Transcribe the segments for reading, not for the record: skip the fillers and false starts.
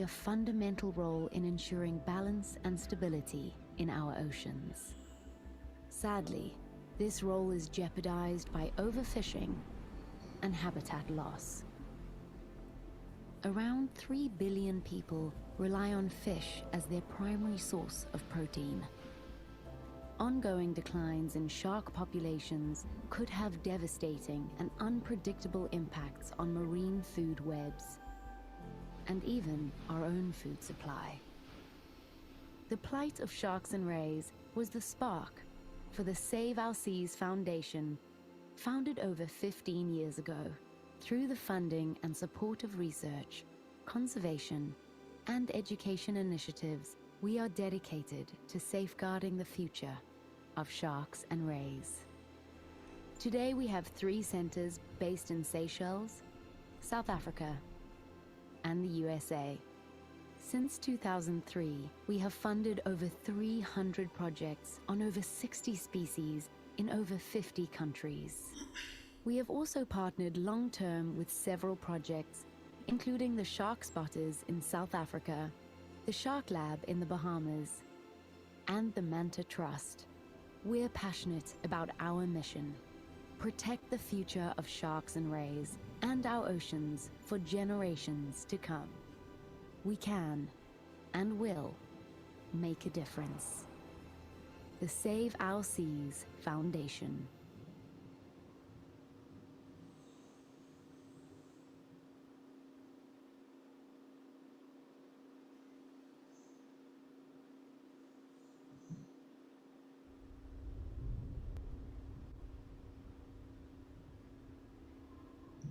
a fundamental role in ensuring balance and stability in our oceans. Sadly, this role is jeopardized by overfishing and habitat loss. Around 3 billion people rely on fish as their primary source of protein. Ongoing declines in shark populations could have devastating and unpredictable impacts on marine food webs, and even our own food supply. The plight of sharks and rays was the spark for the Save Our Seas Foundation, founded over 15 years ago. Through the funding and support of research, conservation, and education initiatives, we are dedicated to safeguarding the future of sharks and rays. Today we have 3 centers based in Seychelles, South Africa, and the USA. Since 2003, we have funded over 300 projects on over 60 species in over 50 countries. We have also partnered long-term with several projects, including the Shark Spotters in South Africa, the Shark Lab in the Bahamas, and the Manta Trust. We're passionate about our mission: protect the future of sharks and rays and our oceans for generations to come. We can and will make a difference. The Save Our Seas Foundation.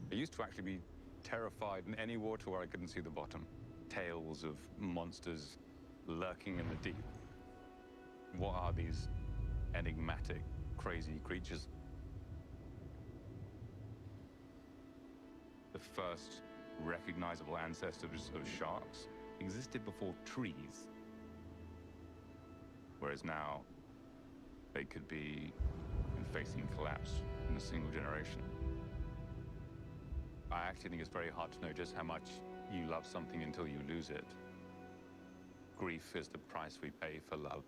I used to actually be terrified in any water where I couldn't see the bottom. Tales of monsters lurking in the deep. What are these enigmatic, crazy creatures? The first recognizable ancestors of sharks existed before trees, whereas now they could be facing collapse in a single generation. I actually think it's very hard to know just how much you love something until you lose it. Grief is the price we pay for love.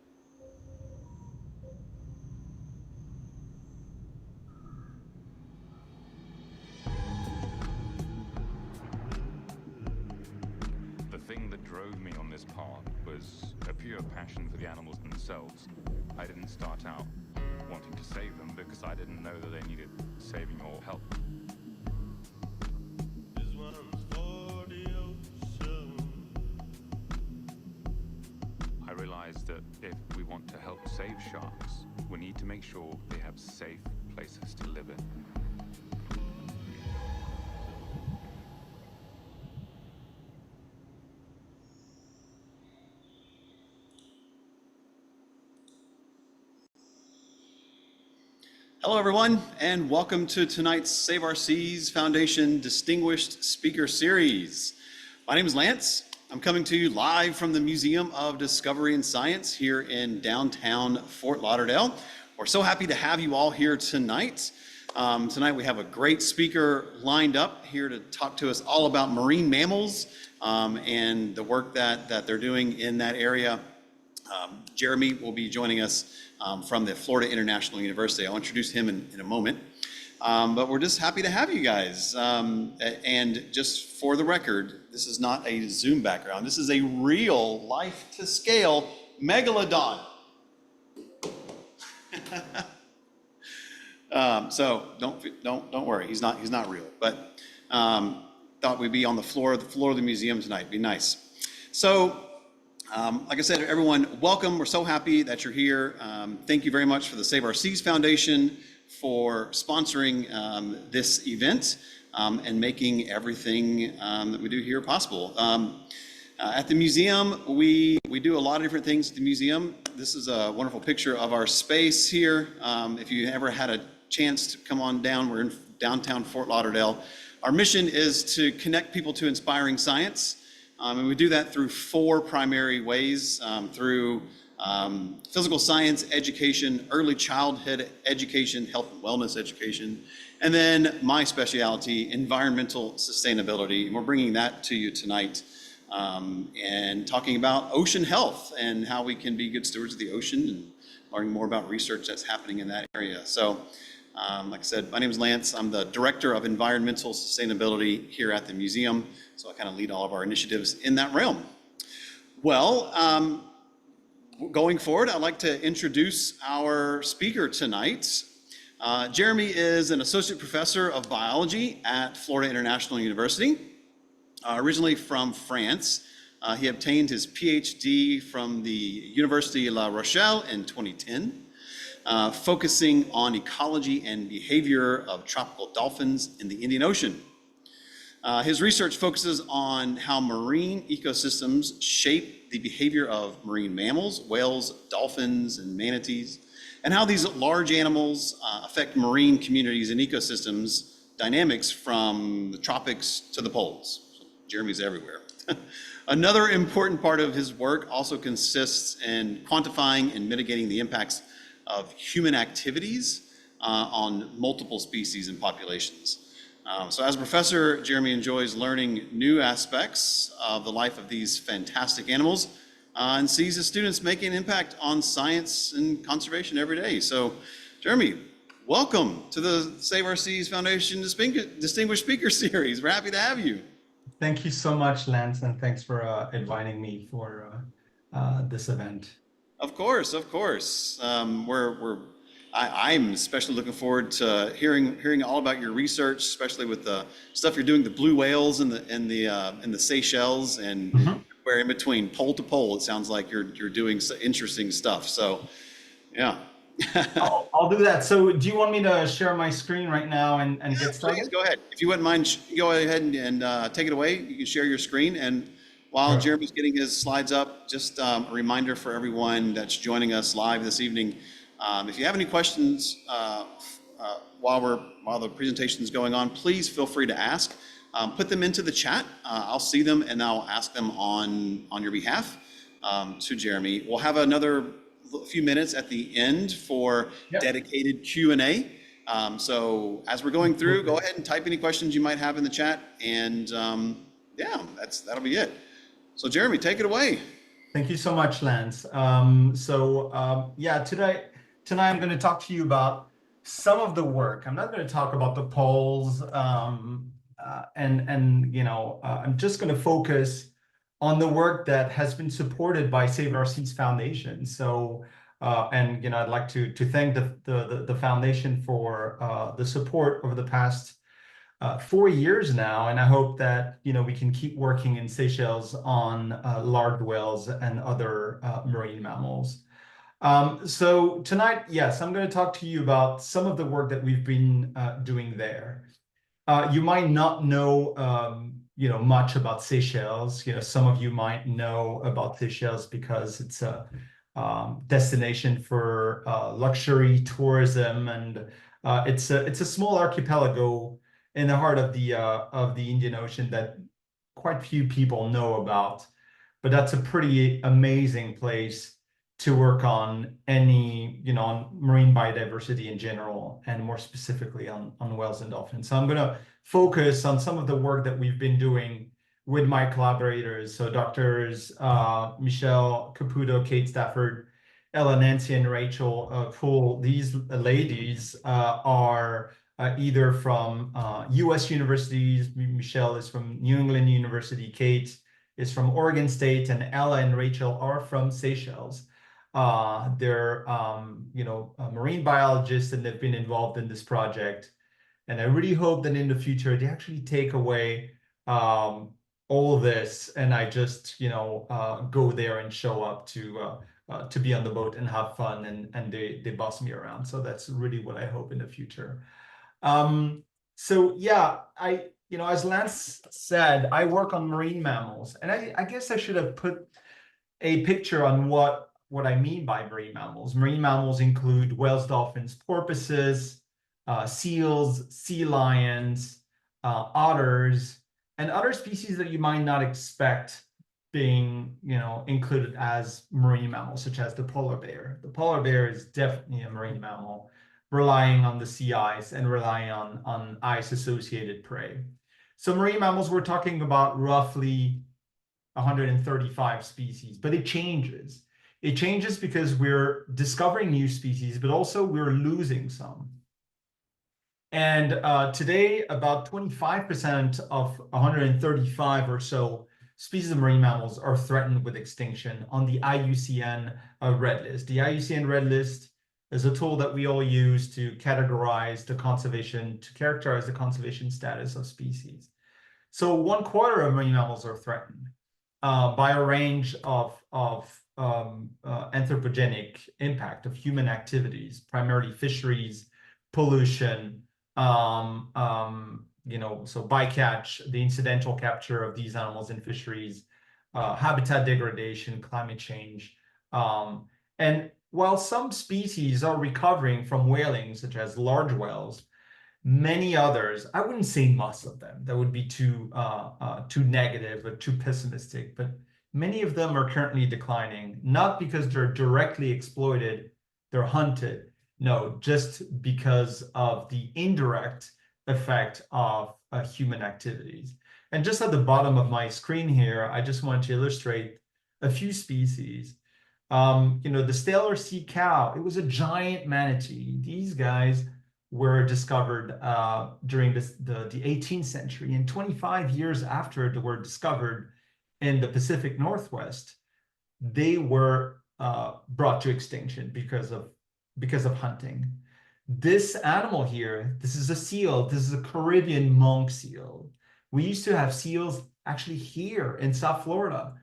The thing that drove me on this path was a pure passion for the animals themselves. I didn't start out wanting to save them because I didn't know that they needed saving or help. I realized that if we want to help save sharks, we need to make sure they have safe places to live in. Hello, everyone, and welcome to tonight's Save Our Seas Foundation Distinguished Speaker Series. My name is Lance. I'm coming to you live from the Museum of Discovery and Science here in downtown Fort Lauderdale. We're so happy to have you all here tonight. Tonight we have a great speaker lined up here to talk to us all about marine mammals and the work that they're doing in that area. Jeremy will be joining us from the Florida International University. I'll introduce him in a moment. But we're just happy to have you guys. And just for the record, this is not a Zoom background. This is a real life to scale megalodon. So don't worry, he's not real. But thought we'd be on the floor of the museum tonight. It'd be nice. So. Like I said, everyone, welcome. We're so happy that you're here. Thank you very much for the Save Our Seas Foundation for sponsoring this event and making everything that we do here possible. At the museum, we do a lot of different things at the museum. This is a wonderful picture of our space here. If you ever had a chance to come on down, we're in downtown Fort Lauderdale. Our mission is to connect people to inspiring science. And we do that through 4 primary ways, through physical science education, early childhood education, health and wellness education, and then my specialty, environmental sustainability. And we're bringing that to you tonight and talking about ocean health and how we can be good stewards of the ocean and learning more about research that's happening in that area. So, like I said, my name is Lance. I'm the Director of Environmental Sustainability here at the museum. So I kind of lead all of our initiatives in that realm. Well, going forward, I'd like to introduce our speaker tonight. Jeremy is an associate professor of biology at Florida International University. Originally from France, he obtained his PhD from the University of La Rochelle in 2010, focusing on ecology and behavior of tropical dolphins in the Indian Ocean. His research focuses on how marine ecosystems shape the behavior of marine mammals, whales, dolphins, and manatees, and how these large animals affect marine communities and ecosystems dynamics from the tropics to the poles. Jeremy's everywhere. Another important part of his work also consists in quantifying and mitigating the impacts of human activities on multiple species and populations. So as a professor, Jeremy enjoys learning new aspects of the life of these fantastic animals and sees his students making an impact on science and conservation every day. So Jeremy, welcome to the Save Our Seas Foundation Distinguished Speaker Series. We're happy to have you. Thank you so much, Lance, and thanks for inviting me for this event. Of course, of course. I'm especially looking forward to hearing all about your research, especially with the stuff you're doing, the blue whales in the Seychelles, and where in between pole to pole, it sounds like you're doing interesting stuff. So, yeah. I'll do that. So do you want me to share my screen right now and get started? Please go ahead. If you wouldn't mind, go ahead and take it away. You can share your screen. And while Jeremy's getting his slides up, just a reminder for everyone that's joining us live this evening, if you have any questions while the presentation is going on, please feel free to ask. Put them into the chat. I'll see them and I'll ask them on your behalf to Jeremy. We'll have another few minutes at the end for dedicated Q&A. So as we're going through, go ahead and type any questions you might have in the chat, and yeah, that'll be it. So Jeremy, take it away. Thank you so much, Lance. Yeah, tonight I'm going to talk to you about some of the work. I'm not going to talk about the polls, and you know, I'm just going to focus on the work that has been supported by Save Our Seas Foundation. So, and you know, I'd like to thank the foundation for the support over the past 4 years now, and I hope that you know we can keep working in Seychelles on large whales and other marine mammals. So tonight, yes, I'm going to talk to you about some of the work that we've been doing there. You might not know you know, much about Seychelles. You know, some of you might know about Seychelles because it's a destination for luxury tourism, and it's a small archipelago in the heart of the Indian Ocean that quite few people know about. But that's a pretty amazing place to work on any, you know, on marine biodiversity in general, and more specifically on whales and dolphins. So I'm going to focus on some of the work that we've been doing with my collaborators. So Doctors Michelle Caputo, Kate Stafford, Ella, Nancy, and Rachel Poole. These ladies are either from US universities. Michelle is from New England University, Kate is from Oregon State, and Ella and Rachel are from Seychelles. They're you know, marine biologists, and they've been involved in this project. And I really hope that in the future they actually take away all this, and I just, you know, go there and show up to be on the boat and have fun, and they boss me around. So that's really what I hope in the future. So yeah, you know, as Lance said, I work on marine mammals, and I guess I should have put a picture on what I mean by marine mammals. Marine mammals include whales, dolphins, porpoises, seals, sea lions, otters, and other species that you might not expect being, you know, included as marine mammals, such as the polar bear. The polar bear is definitely a marine mammal, relying on the sea ice and relying on ice-associated prey. So marine mammals, we're talking about roughly 135 species, but it changes. It changes because we're discovering new species, but also we're losing some. And today, about 25% of 135 or so species of marine mammals are threatened with extinction on the IUCN Red List. The IUCN Red List is a tool that we all use to categorize the conservation, to characterize the conservation status of species. So 1/4 of marine mammals are threatened by a range of anthropogenic impact of human activities, primarily fisheries, pollution, so bycatch, the incidental capture of these animals in fisheries, habitat degradation, climate change. And while some species are recovering from whaling, such as large whales, many others, I wouldn't say most of them, that would be too negative or too pessimistic, but many of them are currently declining, not because they're directly exploited, they're hunted. No, just because of the indirect effect of human activities. And just at the bottom of my screen here, I just want to illustrate a few species. The Steller sea cow, it was a giant manatee. These guys were discovered during the 18th century, and 25 years after they were discovered in the Pacific Northwest, they were brought to extinction because of hunting. This animal here, this is a seal. This is a Caribbean monk seal. We used to have seals actually here in South Florida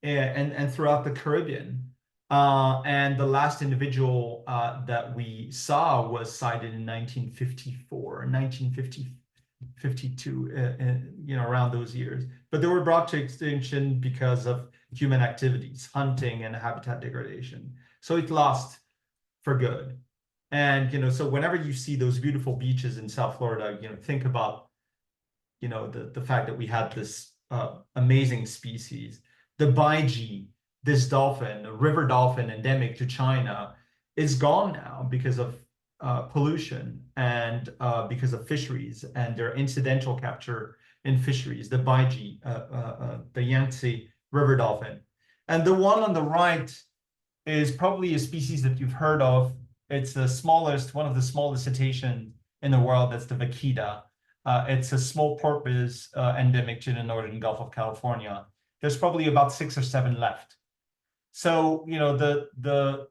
and throughout the Caribbean. And the last individual that we saw was sighted in 1954, 1952, around those years. But they were brought to extinction because of human activities, hunting and habitat degradation. So it lost for good. And, so whenever you see those beautiful beaches in South Florida, think about, the fact that we had this amazing species. The Bryde, this dolphin, a river dolphin endemic to China, is gone now because of pollution and because of fisheries and their incidental capture in fisheries, the Bryde, the Yangtze river dolphin. And the one on the right is probably a species that you've heard of. It's one of the smallest cetaceans in the world. That's the vaquita. It's a small porpoise endemic to the northern Gulf of California. There's probably about 6 or 7 left. So, the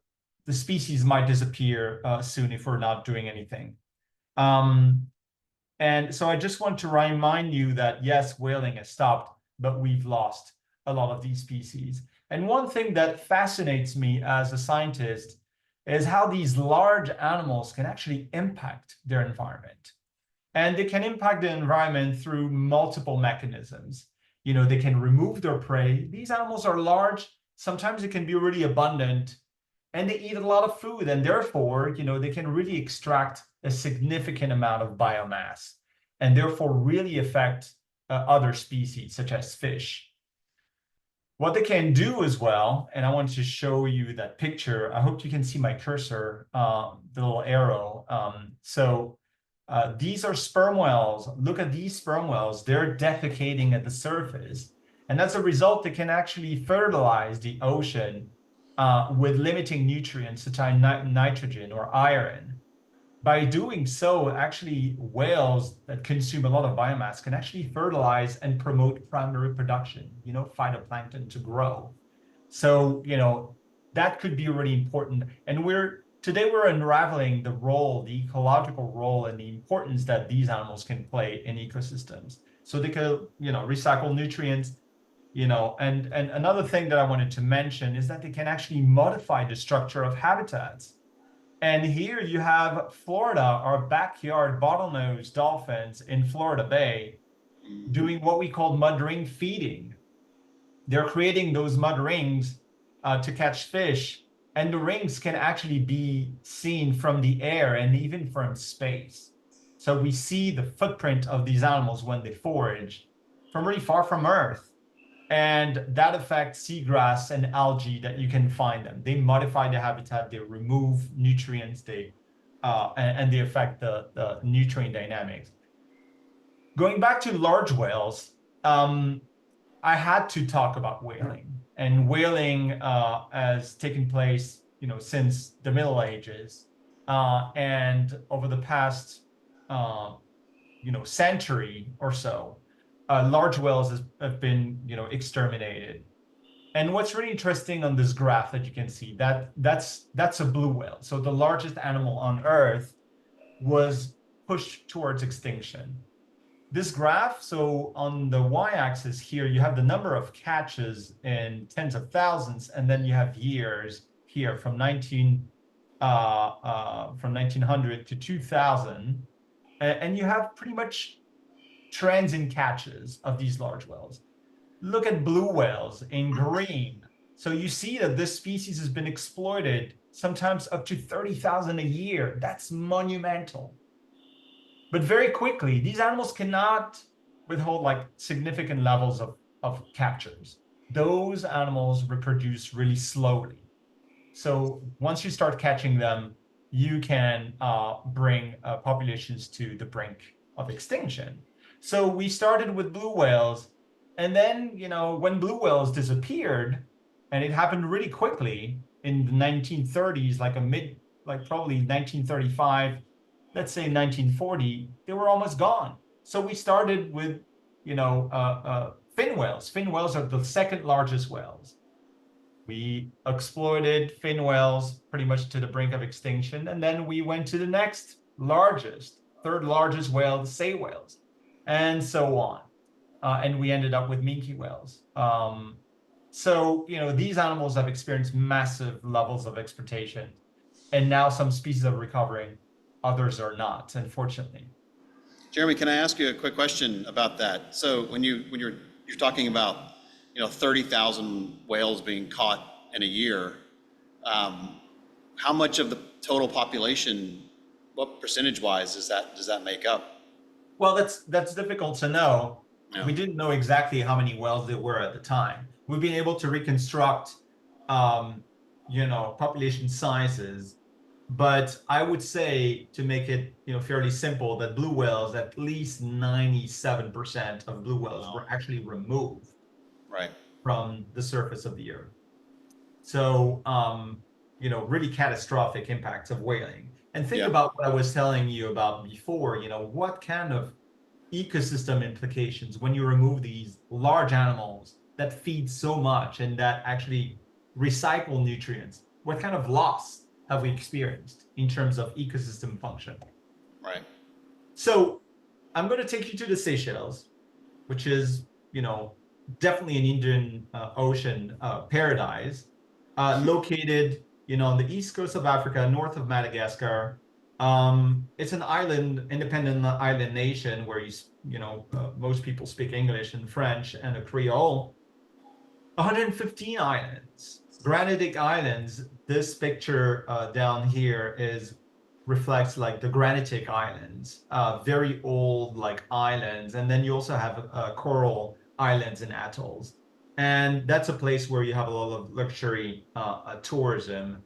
species might disappear soon if we're not doing anything. And so I just want to remind you that, yes, whaling has stopped, but we've lost a lot of these species. And one thing that fascinates me as a scientist is how these large animals can actually impact their environment. And they can impact the environment through multiple mechanisms. They can remove their prey. These animals are large. Sometimes it can be really abundant, and they eat a lot of food. And therefore, they can really extract a significant amount of biomass and therefore really affect other species, such as fish. What they can do as well, and I want to show you that picture. I hope you can see my cursor, the little arrow. These are sperm whales. Look at these sperm whales. They're defecating at the surface. And as a result, they can actually fertilize the ocean with limiting nutrients such as nitrogen or iron. By doing so, actually, whales that consume a lot of biomass can actually fertilize and promote primary production, phytoplankton to grow. So, that could be really important. And today we're unraveling the ecological role and the importance that these animals can play in ecosystems. So they could, recycle nutrients, and another thing that I wanted to mention is that they can actually modify the structure of habitats. And here you have Florida, our backyard bottlenose dolphins in Florida Bay, doing what we call mud ring feeding. They're creating those mud rings to catch fish, and the rings can actually be seen from the air and even from space. So we see the footprint of these animals when they forage from really far from Earth. And that affects seagrass and algae that you can find them. They modify the habitat, they remove nutrients, and they affect the nutrient dynamics. Going back to large whales, I had to talk about whaling, and whaling has taken place, since the Middle Ages, and over the past, century or so, large whales have been, exterminated. And what's really interesting on this graph that you can see, that's a blue whale. So the largest animal on Earth was pushed towards extinction. This graph, so on the y-axis here, you have the number of catches in tens of thousands, and then you have years here from 1900 to 2000, and you have pretty much trends in catches of these large whales. Look at blue whales in green. So you see that this species has been exploited sometimes up to 30,000 a year. That's monumental. But very quickly, these animals cannot withhold like significant levels of captures. Those animals reproduce really slowly. So once you start catching them, you can bring populations to the brink of extinction. So we started with blue whales, and then, when blue whales disappeared, and it happened really quickly in the 1930s, like probably 1935, let's say 1940, they were almost gone. So we started with, fin whales. Fin whales are the second largest whales. We exploited fin whales pretty much to the brink of extinction. And then we went to the next largest, third largest whale, the sei whales, and so on. And we ended up with minke whales. So, these animals have experienced massive levels of exploitation. And now some species are recovering, others are not, unfortunately. Jeremy, can I ask you a quick question about that? So when you're talking about 30,000 whales being caught in a year, how much of the total population, what percentage-wise does that make up? Well, that's difficult to know. Yeah. We didn't know exactly how many whales there were at the time. We've been able to reconstruct, population sizes. But I would say, to make it fairly simple, that blue whales, at least 97% of blue whales were actually removed from the surface of the earth. So, really catastrophic impacts of whaling. And think about what I was telling you about before, what kind of ecosystem implications when you remove these large animals that feed so much and that actually recycle nutrients, what kind of loss have we experienced in terms of ecosystem function? Right. So I'm going to take you to the Seychelles, which is, definitely an Indian Ocean paradise, located, on the east coast of Africa, north of Madagascar. It's an independent island nation where most people speak English and French and a Creole. 115 islands, granitic islands. This picture down here reflects like the granitic islands, very old like islands, and then you also have coral islands and atolls. And that's a place where you have a lot of luxury tourism,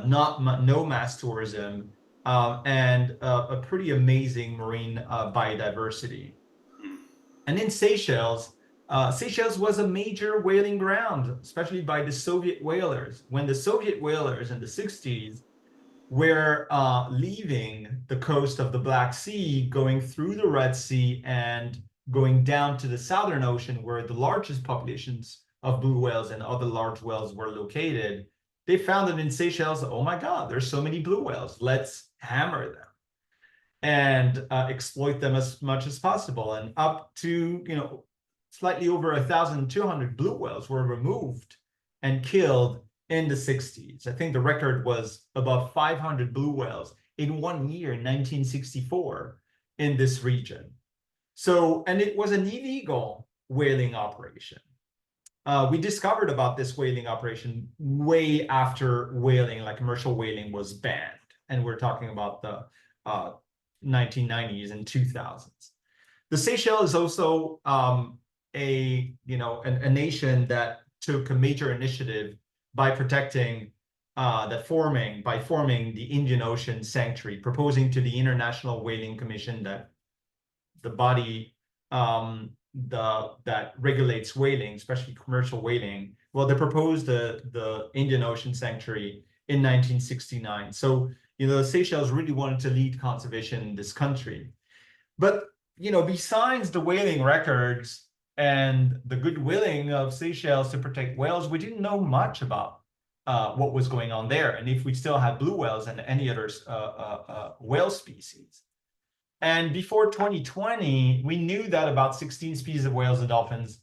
no mass tourism, and a pretty amazing marine biodiversity. And in Seychelles, Seychelles was a major whaling ground, especially by the Soviet whalers. When the Soviet whalers in the 60s were leaving the coast of the Black Sea, going through the Red Sea and going down to the Southern Ocean, where the largest populations of blue whales and other large whales were located, they found that in Seychelles, oh my God, there's so many blue whales. Let's hammer them and exploit them as much as possible. And up to, slightly over 1,200 blue whales were removed and killed in the 60s. I think the record was above 500 blue whales in 1 year, in 1964, in this region. So, and it was an illegal whaling operation. We discovered about this whaling operation way after whaling, like commercial whaling, was banned. And we're talking about the 1990s and 2000s. The Seychelles is also a nation that took a major initiative by protecting forming the Indian Ocean Sanctuary, proposing to the International Whaling Commission, that the body that regulates whaling, especially commercial whaling. Well, they proposed the Indian Ocean Sanctuary in 1969. So, the Seychelles really wanted to lead conservation in this country. But, besides the whaling records and the good willing of Seychelles to protect whales, we didn't know much about what was going on there, and if we still had blue whales and any other whale species. And before 2020, we knew that about 16 species of whales and dolphins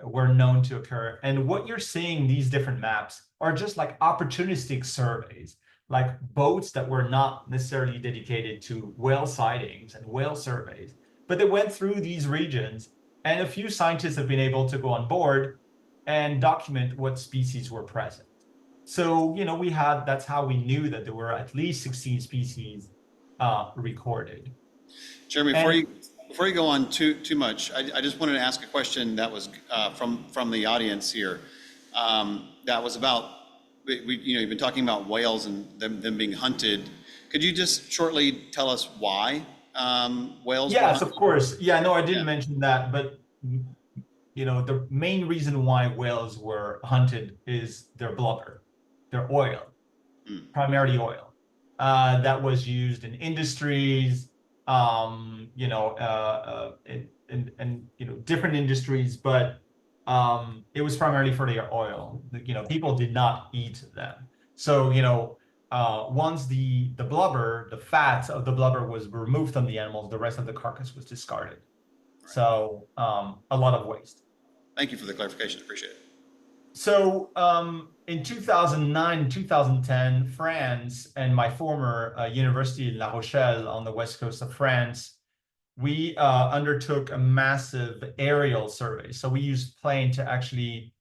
were known to occur. And what you're seeing, these different maps, are just like opportunistic surveys, like boats that were not necessarily dedicated to whale sightings and whale surveys, but they went through these regions, and a few scientists have been able to go on board and document what species were present. So, that's how we knew that there were at least 16 species recorded. Jeremy, before you go on too much, I just wanted to ask a question that was from the audience here. That was about you've been talking about whales and them being hunted. Could you just shortly tell us why whales? Yes, of course. Yeah, no, I didn't mention that, but the main reason why whales were hunted is their blubber, their oil, primarily oil, that was used in industries. Different industries, but it was primarily for their oil. People did not eat them. So, once the blubber, the fat of the blubber was removed from the animals, the rest of the carcass was discarded. Right. So, a lot of waste. Thank you for the clarification. Appreciate it. So, in 2009, 2010, France and my former university in La Rochelle on the west coast of France, we undertook a massive aerial survey. So we used plane to actually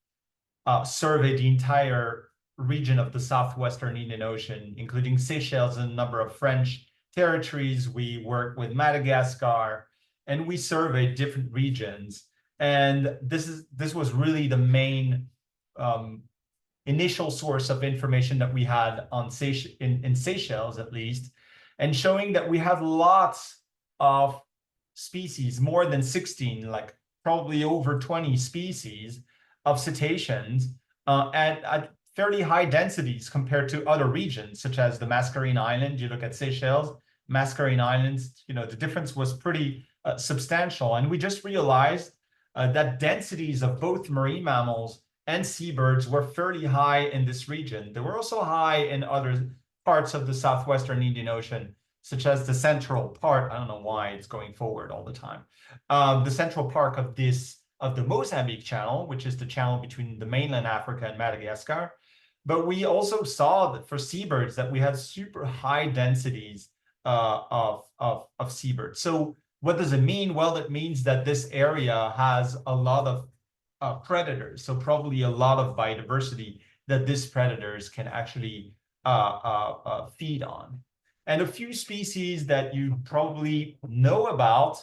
survey the entire region of the southwestern Indian Ocean, including Seychelles and a number of French territories. We worked with Madagascar, and we surveyed different regions. And this was really the main initial source of information that we had on in Seychelles, at least, and showing that we have lots of species, more than 16, like probably over 20 species of cetaceans at fairly high densities compared to other regions, such as the Mascarene Island. You look at Seychelles, Mascarene Islands, the difference was pretty substantial. And we just realized that densities of both marine mammals and seabirds were fairly high in this region. They were also high in other parts of the southwestern Indian Ocean, such as the central part. I don't know why it's going forward all the time. The central part of the Mozambique Channel, which is the channel between the mainland Africa and Madagascar. But we also saw that for seabirds that we had super high densities of seabirds. So what does it mean? Well, it means that this area has a lot of predators, so probably a lot of biodiversity that these predators can actually feed on. And a few species that you probably know about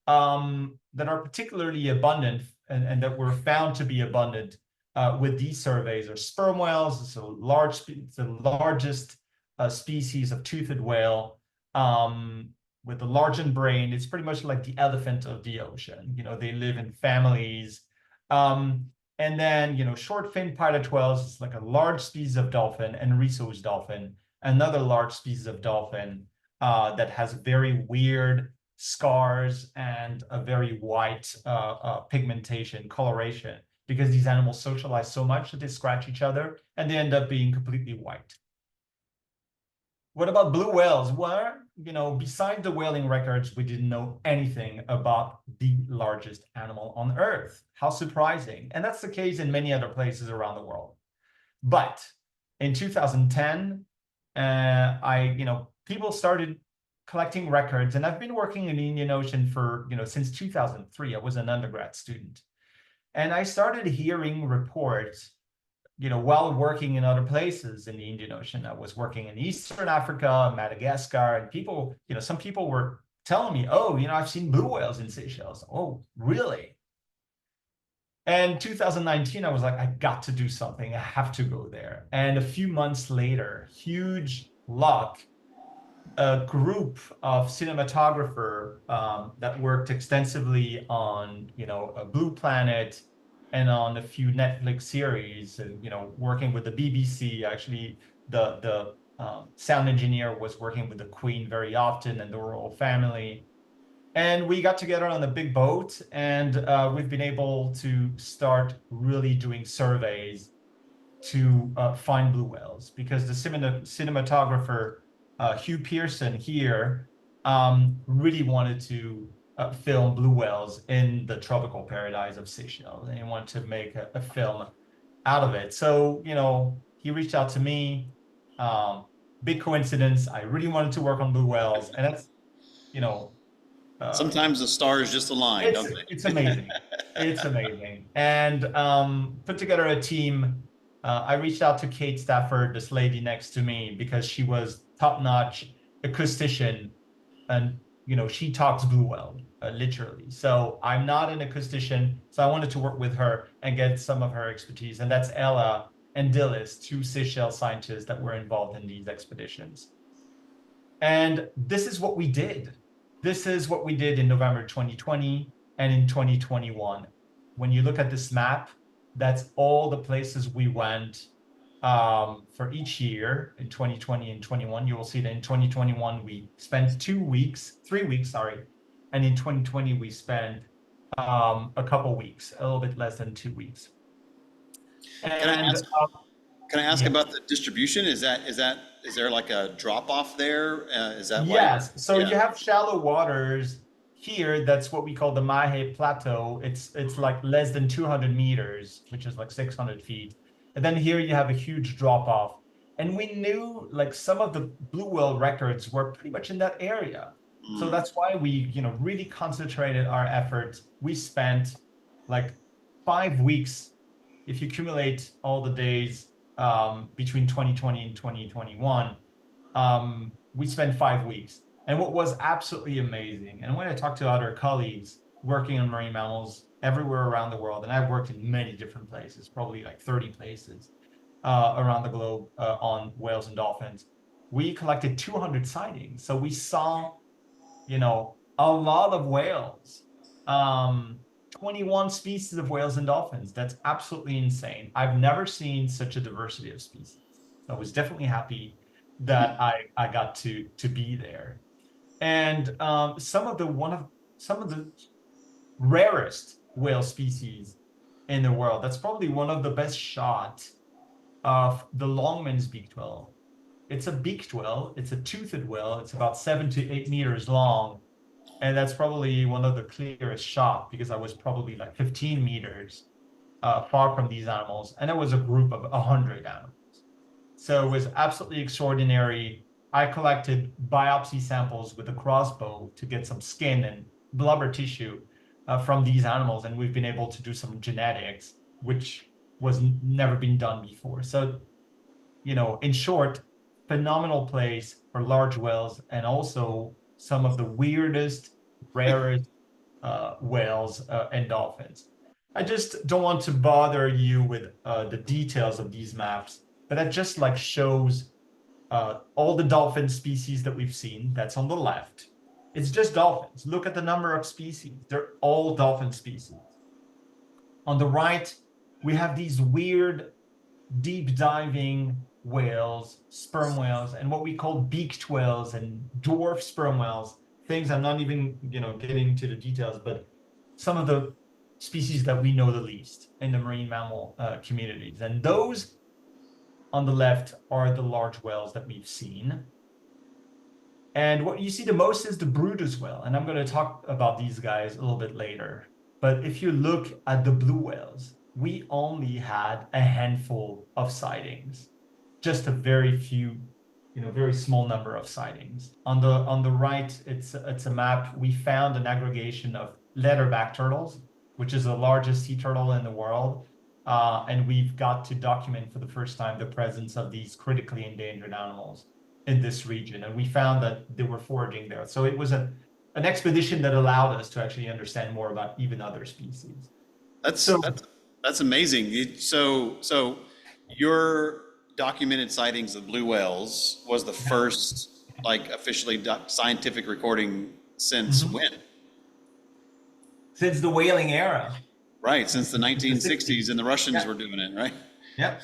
that are particularly abundant and that were found to be abundant with these surveys are sperm whales. It's the largest species of toothed whale with a large brain. It's pretty much like the elephant of the ocean. They live in families. And then, short fin pilot whales is like a large species of dolphin, and Risso's dolphin, another large species of dolphin that has very weird scars and a very white pigmentation, coloration, because these animals socialize so much that they scratch each other and they end up being completely white. What about blue whales? Well, besides the whaling records, we didn't know anything about the largest animal on Earth. How surprising. And that's the case in many other places around the world. But in 2010, people started collecting records, and I've been working in the Indian Ocean for, since 2003. I was an undergrad student. And I started hearing reports while working in other places in the Indian Ocean. I was working in Eastern Africa, Madagascar, and people, some people were telling me, oh, I've seen blue whales in Seychelles. Oh, really? And 2019, I was like, I got to do something. I have to go there. And a few months later, huge luck, a group of cinematographer that worked extensively on, a Blue Planet and on a few Netflix series, and working with the BBC. Actually, the sound engineer was working with the Queen very often and the royal family. And we got together on a big boat, and we've been able to start really doing surveys to find blue whales, because the cinematographer Hugh Pearson here really wanted to film blue whales in the tropical paradise of Seychelles, and he wanted to make a film out of it. So, he reached out to me. Big coincidence. I really wanted to work on blue whales, and that's, you know, uh, Sometimes the stars just align, don't it's they? amazing. It's amazing. And put together a team. I reached out to Kate Stafford, this lady next to me, because she was top-notch acoustician, and she talks blue well, literally. So I'm not an acoustician, so I wanted to work with her and get some of her expertise. And that's Ella and Dillis, two Seychelles scientists that were involved in these expeditions. And this is what we did. This is what we did in November 2020 and in 2021. When you look at this map, that's all the places we went for each year in 2020 and 21. You will see that in 2021, we spent 3 weeks, sorry. And in 2020, we spent a couple weeks, a little bit less than 2 weeks. Can I And ask, can I ask yeah. about the distribution? Is there like a drop off there? Is that why? Yes. So Yeah. you have shallow waters here. That's what we call the Mahe Plateau. It's like less than 200 meters, which is like 600 feet. And then here you have a huge drop off. And we knew like some of the blue whale records were pretty much in that area. So that's why we, really concentrated our efforts. We spent like 5 weeks, if you accumulate all the days between 2020 and 2021. We spent 5 weeks. And what was absolutely amazing, and when I talked to other colleagues working on marine mammals everywhere around the world, and I've worked in many different places, probably like 30 places around the globe on whales and dolphins, we collected 200 sightings. So we saw, a lot of whales, 21 species of whales and dolphins. That's absolutely insane. I've never seen such a diversity of species. So I was definitely happy that I got to be there. And some of the rarest whale species in the world. That's probably one of the best shot of the Longman's beaked whale. It's a beaked whale. It's a toothed whale. It's about 7 to 8 meters long. And that's probably one of the clearest shot, because I was probably like 15 meters far from these animals. And it was a group of 100 animals. So it was absolutely extraordinary. I collected biopsy samples with a crossbow to get some skin and blubber tissue from these animals. And we've been able to do some genetics, which was never been done before. So, in short, phenomenal place for large whales, and also some of the weirdest, rarest whales and dolphins. I just don't want to bother you with the details of these maps, but that just like shows all the dolphin species that we've seen. That's on the left. It's just dolphins. Look at the number of species. They're all dolphin species. On the right, we have these weird deep diving whales, sperm whales, and what we call beaked whales and dwarf sperm whales, things I'm not even, getting to the details, but some of the species that we know the least in the marine mammal communities. And those on the left are the large whales that we've seen. And what you see the most is the Brutus whale. And I'm going to talk about these guys a little bit later. But if you look at the blue whales, we only had a handful of sightings, just a very few, very small number of sightings. On the right, it's a map. We found an aggregation of leatherback turtles, which is the largest sea turtle in the world. And we've got to document for the first time the presence of these critically endangered animals in this region. And we found that they were foraging there. So it was an expedition that allowed us to actually understand more about even other species. That's amazing. So your documented sightings of blue whales was the first like officially scientific recording since when? Since the whaling era. Right, since the 1960s, 60s. and the Russians Yeah. were doing it, right? Yeah.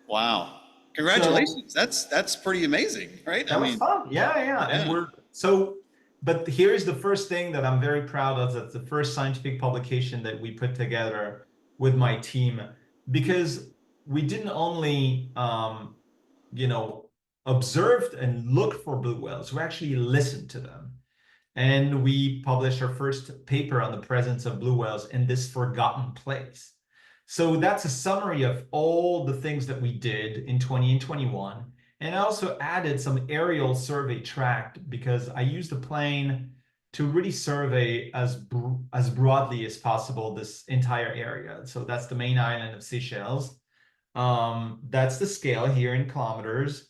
Wow. So Congratulations. That's pretty amazing, right? I that was mean, fun. Yeah, yeah. And yeah. we're so, but here's the first thing that I'm very proud of. That's the first scientific publication that we put together with my team, because we didn't only, you know, observed and looked for blue whales, we actually listened to them. And we published our first paper on the presence of blue whales in this forgotten place. So that's a summary of all the things that we did in 20 and 21. And I also added some aerial survey tract because I used the plane to really survey as broadly as possible this entire area. So that's the main island of Seychelles. That's the scale here in kilometers.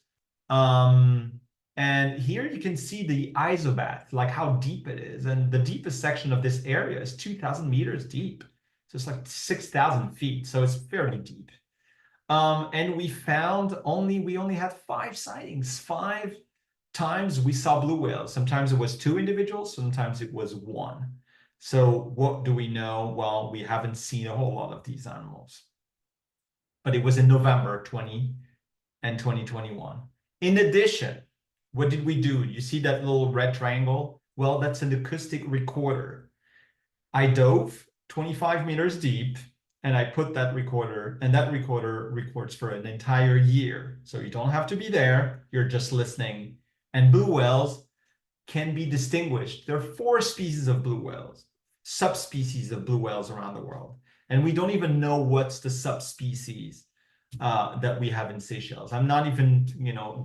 And here you can see the isobath, like how deep it is. And the deepest section of this area is 2,000 meters deep. So it's like 6,000 feet. So it's fairly deep. And we only had 5 sightings. 5 times we saw blue whales. Sometimes it was 2 individuals, sometimes it was 1. So what do we know? Well, we haven't seen a whole lot of these animals. But it was in November 20 and 2021. In addition, what did we do? You see that little red triangle? Well, that's an acoustic recorder. I dove 25 meters deep and I put that recorder, and that recorder records for an entire year. So you don't have to be there, you're just listening. And blue whales can be distinguished. There are 4 species of blue whales, subspecies of blue whales around the world. And we don't even know what's the subspecies that we have in Seychelles. I'm not even,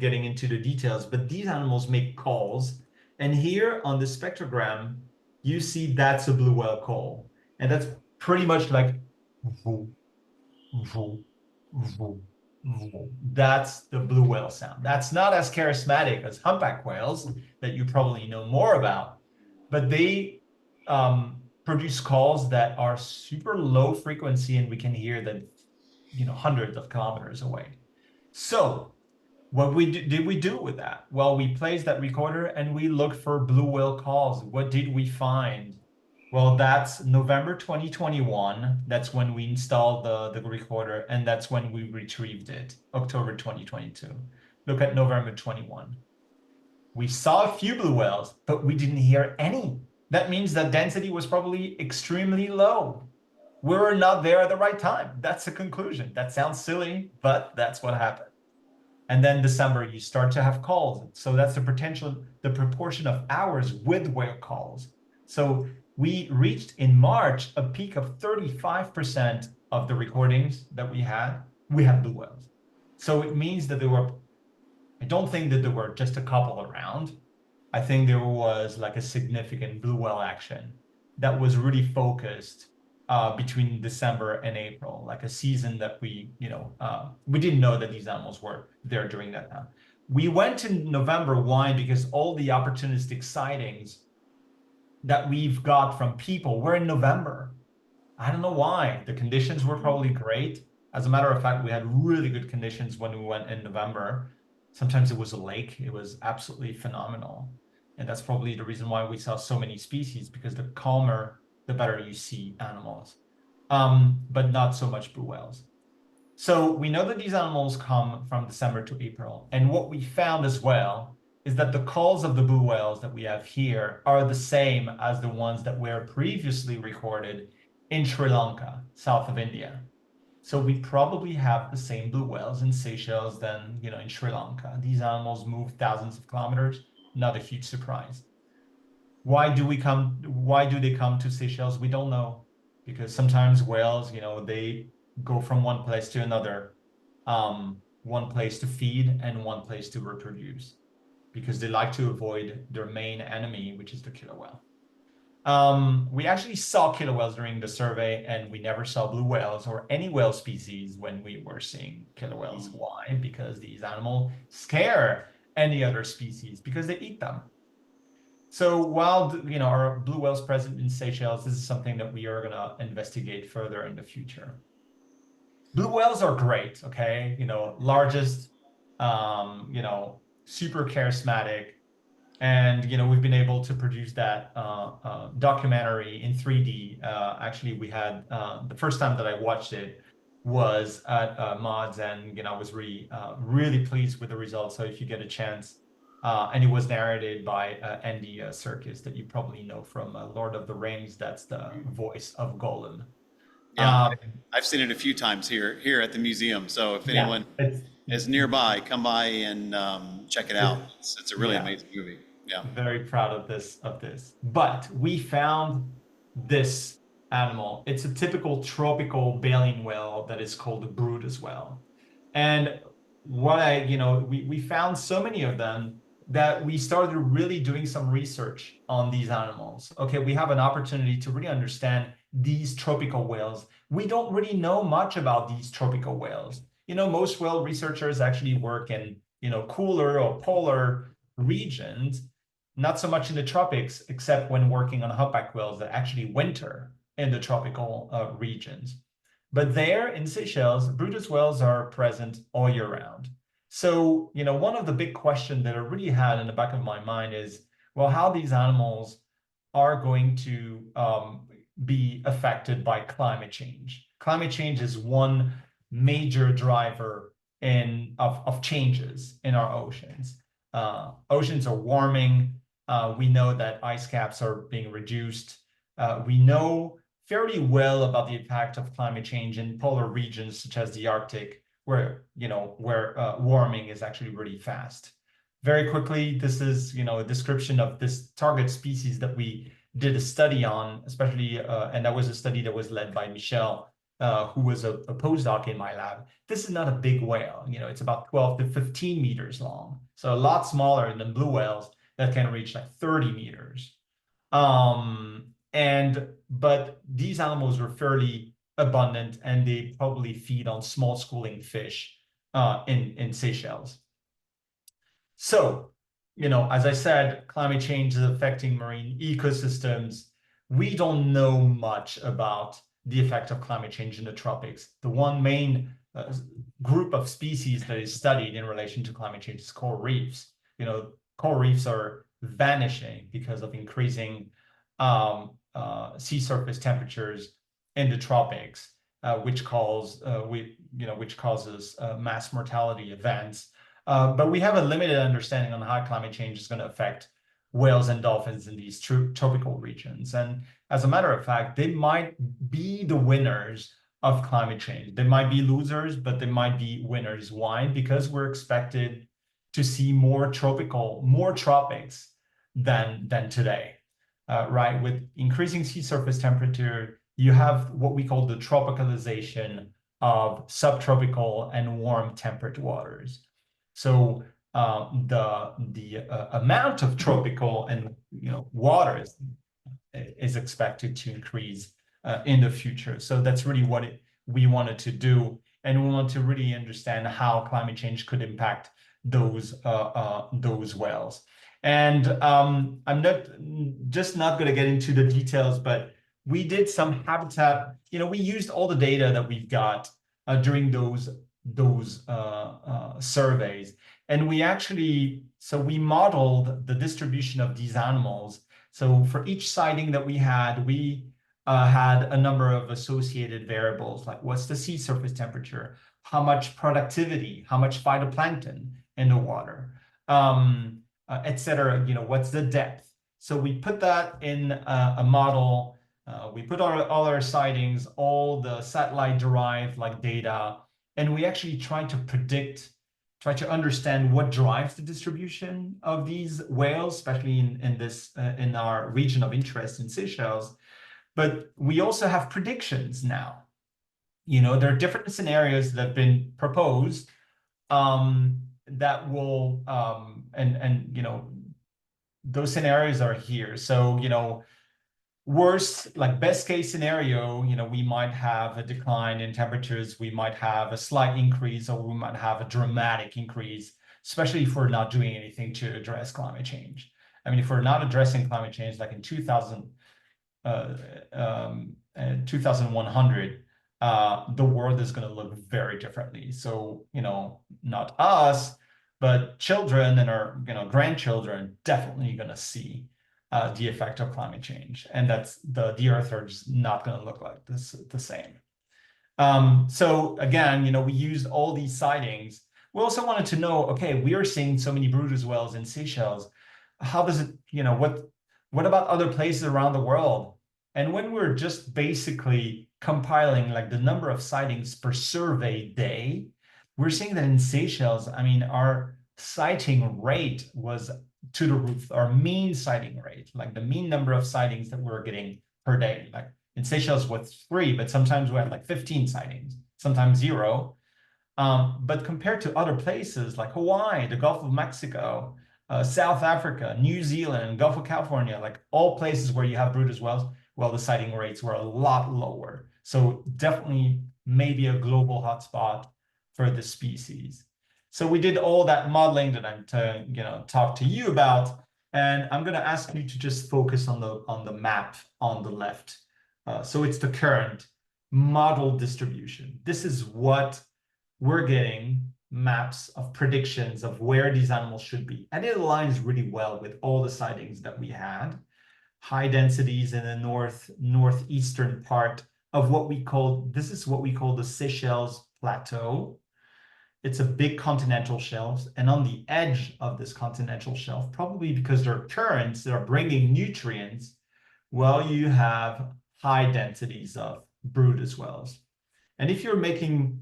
getting into the details, but these animals make calls. And here on the spectrogram, you see that's a blue whale call. And that's pretty much like, that's the blue whale sound. That's not as charismatic as humpback whales that you probably know more about, but they produce calls that are super low frequency and we can hear them hundreds of kilometers away. So what did we do with that? Well, we placed that recorder and we looked for blue whale calls. What did we find? Well, that's November 2021. That's when we installed the recorder, and that's when we retrieved it, October 2022. Look at November 21. We saw a few blue whales, but we didn't hear any. That means that density was probably extremely low. We were not there at the right time. That's the conclusion. That sounds silly, but that's what happened. And then December, you start to have calls. So that's the proportion of hours with whale calls. So we reached in March a peak of 35% of the recordings that we had blue whales. So it means that I don't think that there were just a couple around. I think there was like a significant blue whale action that was really focused between December and April, like a season that we didn't know that these animals were there during that time. We went in November. Why? Because all the opportunistic sightings that we've got from people were in November. I don't know why. The conditions were probably great. As a matter of fact, we had really good conditions when we went in November. Sometimes it was a lake. It was absolutely phenomenal. And that's probably the reason why we saw so many species, because the calmer, the better you see animals, but not so much blue whales. So we know that these animals come from December to April. And what we found as well is that the calls of the blue whales that we have here are the same as the ones that were previously recorded in Sri Lanka, south of India. So we probably have the same blue whales in Seychelles than in Sri Lanka. These animals move thousands of kilometers, not a huge surprise. Why do they come to Seychelles? We don't know, because sometimes whales, they go from one place to another, one place to feed and one place to reproduce, because they like to avoid their main enemy, which is the killer whale. We actually saw killer whales during the survey, and we never saw blue whales or any whale species when we were seeing killer whales. Why? Because these animals scare any other species because they eat them. So while our blue whales present in Seychelles, this is something that we are going to investigate further in the future. Blue whales are great, okay? Largest, super charismatic, And we've been able to produce that documentary in 3D. Actually, we had the first time that I watched it was at Mods, and I was really pleased with the results. So if you get a chance, and it was narrated by Andy Serkis, that you probably know from Lord of the Rings. That's the voice of Gollum. Yeah, I've seen it a few times here at the museum. So if anyone is nearby, come by and check it out. It's a really amazing movie. Yeah. Very proud of this. But we found this animal. It's a typical tropical baleen whale that is called a Bryde whale. And we found so many of them that we started really doing some research on these animals. Okay, we have an opportunity to really understand these tropical whales. We don't really know much about these tropical whales. Most whale researchers actually work in, cooler or polar regions, not so much in the tropics, except when working on humpback whales that actually winter in the tropical regions. But there in Seychelles, Bryde whales are present all year round. So, one of the big questions that I really had in the back of my mind is, well, how these animals are going to be affected by climate change. Climate change is one major driver of changes in our oceans. Oceans are warming. We know that ice caps are being reduced. We know fairly well about the impact of climate change in polar regions such as the Arctic, where warming is actually really fast. Very quickly, this is a description of this target species that we did a study on, especially, and that was a study that was led by Michel, who was a postdoc in my lab. This is not a big whale. It's about 12 to 15 meters long, so a lot smaller than blue whales that can reach like 30 meters. But these animals were fairly abundant, and they probably feed on small schooling fish in Seychelles. So, as I said, climate change is affecting marine ecosystems. We don't know much about the effect of climate change in the tropics. The one main group of species that is studied in relation to climate change is coral reefs. Coral reefs are vanishing because of increasing sea surface temperatures in the tropics, which causes mass mortality events. But we have a limited understanding on how climate change is going to affect whales and dolphins in these tropical regions. And as a matter of fact, they might be the winners of climate change. They might be losers, but they might be winners. Why? Because we're expected to see more tropics than today, right? With increasing sea surface temperature, you have what we call the tropicalization of subtropical and warm temperate waters. So the amount of tropical and water is expected to increase in the future. So that's really what we wanted to do, and we want to really understand how climate change could impact those whales. And I'm not going to get into the details, but we did some habitat. We used all the data that we've got during those surveys, and we modeled the distribution of these animals. So for each sighting that we had a number of associated variables, like what's the sea surface temperature, how much productivity, how much phytoplankton in the water, etc. What's the depth. So we put that in a model. We put all our sightings, all the satellite-derived data, and we actually try to understand what drives the distribution of these whales, especially in our region of interest in Seychelles. But we also have predictions now. There are different scenarios that have been proposed that will, those scenarios are here. So, worst, best case scenario, we might have a decline in temperatures, we might have a slight increase, or we might have a dramatic increase, especially if we're not doing anything to address climate change. I mean, if we're not addressing climate change, like in 2100, the world is going to look very differently. So, not us, but children and our grandchildren definitely going to see the effect of climate change, and that's the Earth are just not going to look like this the same. So again, we used all these sightings. We also wanted to know, okay, we are seeing so many Bryde whales in Seychelles. How does it, what about other places around the world? And when we're just basically compiling like the number of sightings per survey day, we're seeing that in Seychelles, I mean, our sighting rate was to the roof. Our mean sighting rate, like the mean number of sightings that we're getting per day, like in Seychelles was 3, but sometimes we had like 15 sightings, sometimes 0. But compared to other places like Hawaii, the Gulf of Mexico, South Africa, New Zealand, Gulf of California, like all places where you have Bryde whales, well, the sighting rates were a lot lower. So definitely maybe a global hotspot for the species. So we did all that modeling that I'm talk to you about, and I'm going to ask you to just focus on the map on the left. So it's the current model distribution. This is what we're getting, maps of predictions of where these animals should be. And it aligns really well with all the sightings that we had. High densities in the northeastern part of what we call the Seychelles Plateau. It's a big continental shelf, and on the edge of this continental shelf, probably because there are currents that are bringing nutrients, well, you have high densities of Bryde whales. And if you're making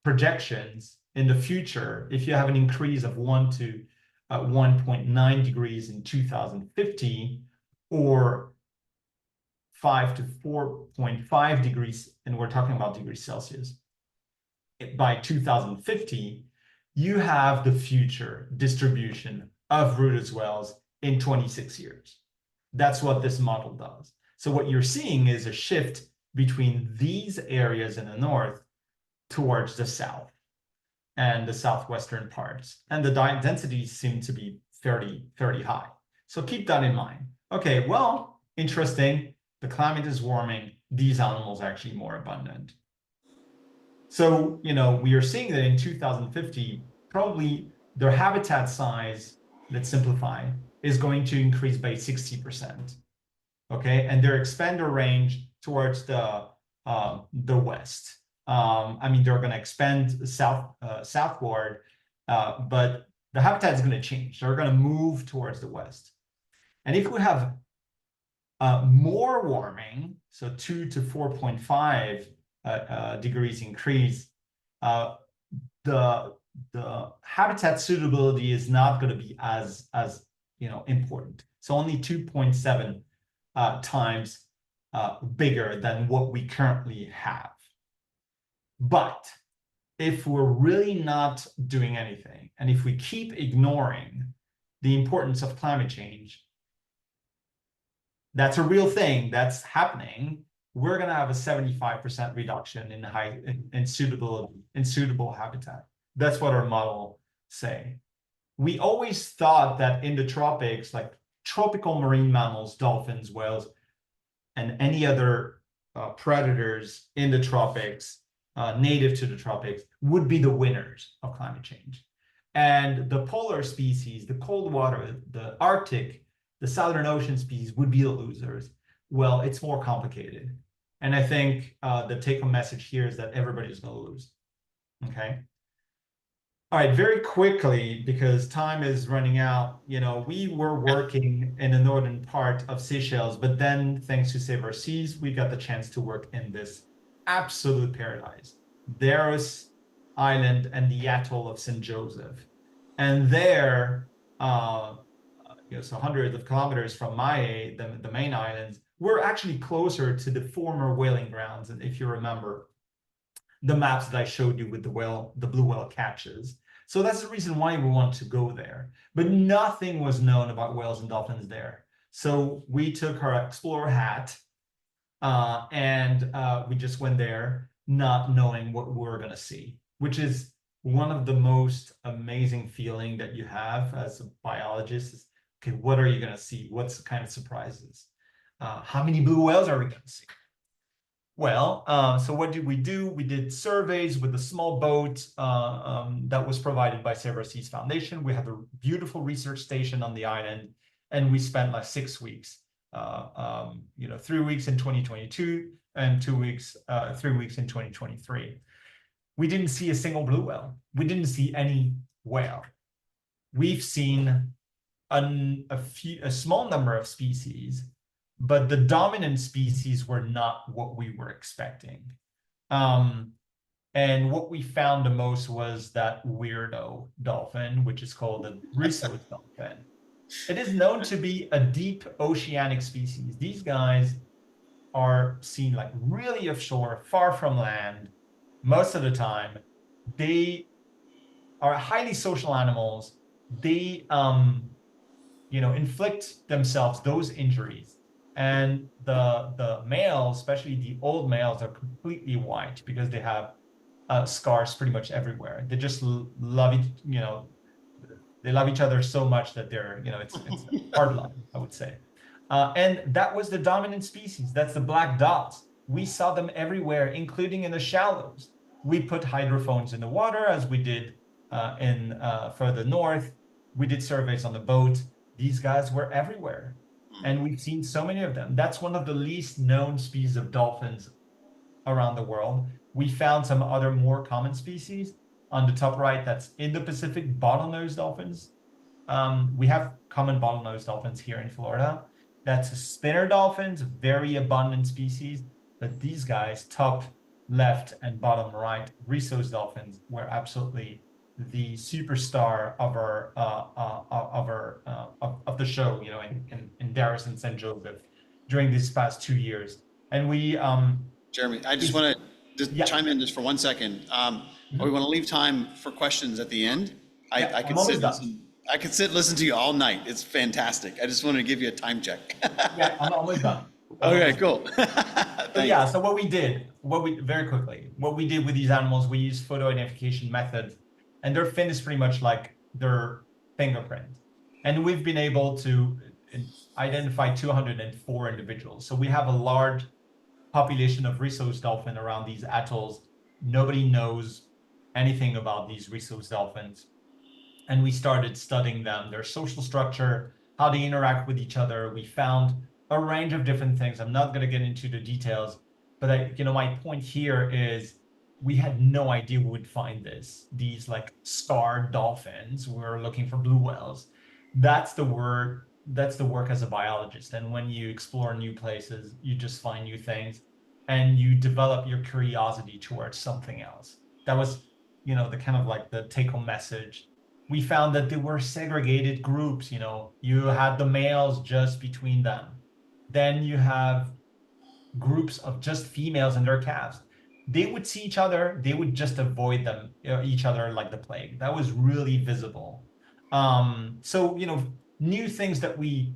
projections in the future, if you have an increase of 1 to 1.9 degrees in 2050, or 5 to 4.5 degrees, and we're talking about degrees Celsius, by 2050, you have the future distribution of Bryde whales in 26 years. That's what this model does. So what you're seeing is a shift between these areas in the north towards the south and the southwestern parts. And the densities seem to be fairly high. So keep that in mind. Okay, well, interesting. The climate is warming. These animals are actually more abundant. So, we are seeing that in 2050, probably their habitat size, let's simplify, is going to increase by 60%. Okay, and their expander range towards the west. I mean, they're going to expand southward, but the habitat is going to change. They're going to move towards the west. And if we have more warming, so 2 to 4.5 degrees increase, the habitat suitability is not going to be as important. So only 2.7 times bigger than what we currently have. But if we're really not doing anything, and if we keep ignoring the importance of climate change, that's a real thing that's happening. We're going to have a 75% reduction in suitable habitat. That's what our model say. We always thought that in the tropics, like tropical marine mammals, dolphins, whales, and any other predators in the tropics, native to the tropics, would be the winners of climate change. And the polar species, the cold water, the Arctic, the Southern Ocean species would be the losers. Well, it's more complicated. And I think the take-home message here is that everybody's going to lose. Okay. All right, very quickly, because time is running out, we were working in the northern part of Seychelles, but then thanks to Save Our Seas, we got the chance to work in this absolute paradise, Daros Island and the Atoll of St. Joseph. And there, so hundreds of kilometers from the main islands, we're actually closer to the former whaling grounds. And if you remember the maps that I showed you with the blue whale catches. So that's the reason why we wanted to go there. But nothing was known about whales and dolphins there. So we took our explorer hat and we just went there not knowing what we were going to see, which is one of the most amazing feeling that you have as a biologist. Is, okay, what are you going to see? What's the kind of surprises? How many blue whales are we going to see? Well, so what did we do? We did surveys with a small boat that was provided by Save Our Seas Foundation. We have a beautiful research station on the island, and we spent like 6 weeks, 3 weeks in 2022 and 2 weeks, 3 weeks in 2023. We didn't see a single blue whale. We didn't see any whale. We've seen a small number of species, but the dominant species were not what we were expecting. And what we found the most was that weirdo dolphin, which is called the Risso's dolphin. It is known to be a deep oceanic species. These guys are seen like really offshore, far from land, most of the time. They are highly social animals. They, inflict themselves those injuries. And the males, especially the old males, are completely white because they have scars pretty much everywhere. They just love they love each other so much that they're, it's hard love, I would say. And that was the dominant species. That's the black dots. We saw them everywhere, including in the shallows. We put hydrophones in the water, as we did in further north. We did surveys on the boat. These guys were everywhere. And we've seen so many of them. That's one of the least known species of dolphins around the world. We found some other more common species. On the top right, that's Indo-Pacific bottlenose dolphins. We have common bottlenose dolphins here in Florida. That's spinner dolphins, very abundant species. But these guys, top left and bottom right, Risso's dolphins, were absolutely the superstar of the show, in Darras and St. Joseph during these past 2 years. And we Jeremy, I just want to chime in just for 1 second. We want to leave time for questions at the end. I could sit listen to you all night. It's fantastic. I just wanted to give you a time check. Yeah, I'm almost done. Okay, cool. So what we did with these animals, we used photo identification methods, and their fin is pretty much like their fingerprint. And we've been able to identify 204 individuals. So we have a large population of Risso's dolphin around these atolls. Nobody knows anything about these Risso's dolphins. And we started studying them, their social structure, how they interact with each other. We found a range of different things. I'm not going to get into the details, but my point here is we had no idea we would find these like scarred dolphins. We were looking for blue whales. That's the work as a biologist. And when you explore new places, you just find new things and you develop your curiosity towards something else. That was, the kind of like the take-home message. We found that there were segregated groups. You had the males just between them. Then you have groups of just females and their calves. They would see each other. They would just avoid them, each other like the plague. That was really visible. So, new things that we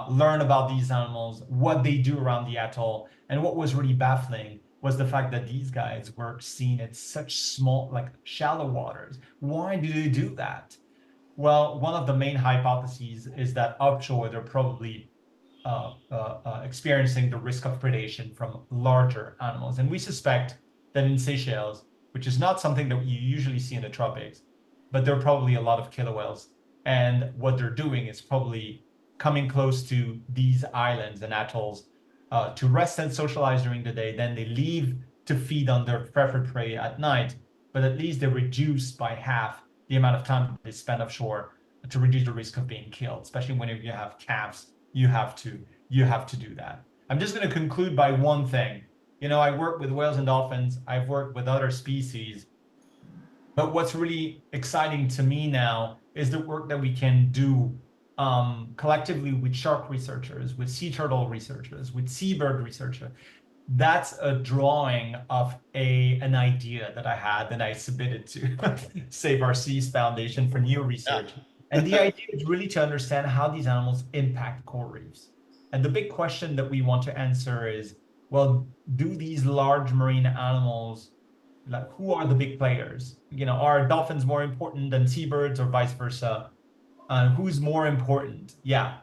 learn about these animals, what they do around the atoll. And what was really baffling was the fact that these guys were seen at such small, like shallow waters. Why do they do that? Well, one of the main hypotheses is that offshore, they're probably experiencing the risk of predation from larger animals. And we suspect that in Seychelles, which is not something that you usually see in the tropics, but there are probably a lot of killer whales. And what they're doing is probably coming close to these islands and atolls to rest and socialize during the day. Then they leave to feed on their preferred prey at night, but at least they reduce by half the amount of time they spend offshore to reduce the risk of being killed, especially when you have calves. You have to do that. I'm just going to conclude by one thing. I work with whales and dolphins. I've worked with other species. But what's really exciting to me now is the work that we can do collectively with shark researchers, with sea turtle researchers, with seabird researchers. That's a drawing of an idea that I had that I submitted to Save Our Seas Foundation for new research. And the idea is really to understand how these animals impact coral reefs. And the big question that we want to answer is, well, do these large marine animals, like who are the big players? Are dolphins more important than seabirds or vice versa? Who's more important? Yeah,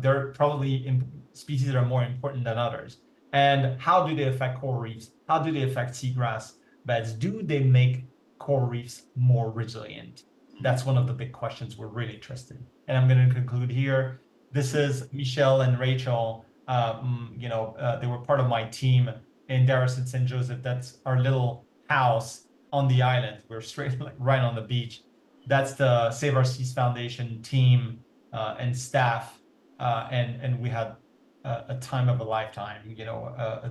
there are probably species that are more important than others. And how do they affect coral reefs? How do they affect seagrass beds? Do they make coral reefs more resilient? That's one of the big questions we're really interested in. And I'm going to conclude here. This is Michelle and Rachel. They were part of my team in Darras and St. Joseph. That's our little house on the island. We're straight right on the beach. That's the Save Our Seas Foundation team and staff. And we had a time of a lifetime,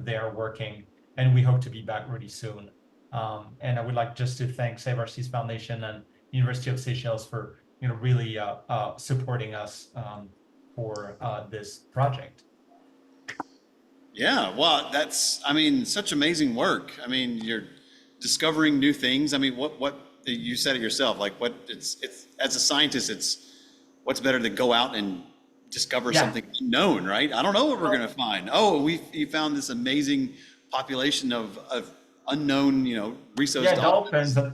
there working, and we hope to be back really soon. And I would like just to thank Save Our Seas Foundation and University of Seychelles for really supporting us for this project. Yeah, well, I mean, such amazing work. I mean, you're discovering new things. I mean, what you said it yourself, like it's as a scientist, what's better to go out and discover something unknown, right? I don't know what we're going to find. Oh, you found this amazing population of unknown, rhesus dolphins. And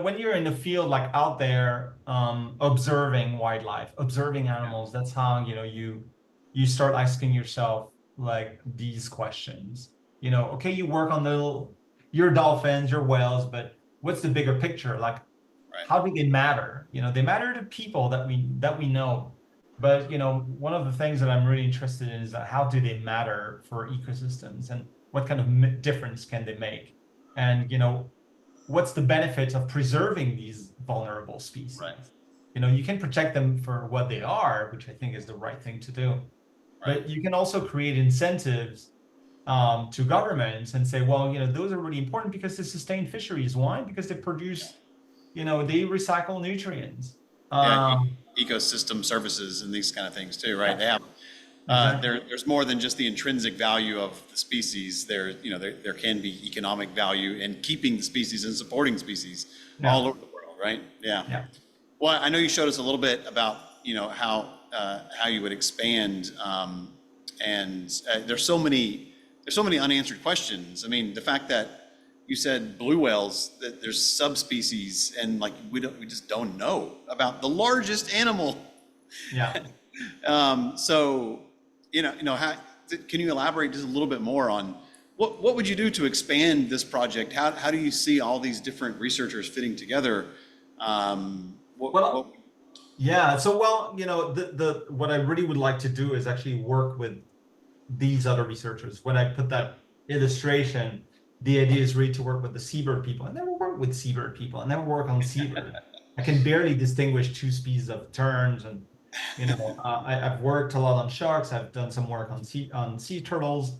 when you're in the field, like out there, observing wildlife, observing animals, that's how you start asking yourself like these questions. Okay, you work on your dolphins, your whales, but what's the bigger picture? Like, how do they matter? They matter to people that we know. But one of the things that I'm really interested in is that how do they matter for ecosystems, and what kind of difference can they make? And what's the benefit of preserving these vulnerable species? Right. You can protect them for what they are, which I think is the right thing to do. Right. But you can also create incentives to governments and say, well, those are really important because they sustain fisheries. Why? Because they produce, they recycle nutrients. Ecosystem services and these kind of things too, right? Yeah. They have Exactly. there's more than just the intrinsic value of the species. There can be economic value in keeping the species and supporting species all over the world, right? Yeah. Well, I know you showed us a little bit about how you would expand, and there's so many unanswered questions. I mean, the fact that you said blue whales, that there's subspecies, and like we just don't know about the largest animal. Yeah. So how can you elaborate just a little bit more on what would you do to expand this project? How do you see all these different researchers fitting together? What I really would like to do is actually work with these other researchers. When I put that illustration, the idea is really to work with the seabird people. I never work with seabird people. I never work on seabird. I can barely distinguish two species of terns, and I've worked a lot on sharks. I've done some work on sea turtles.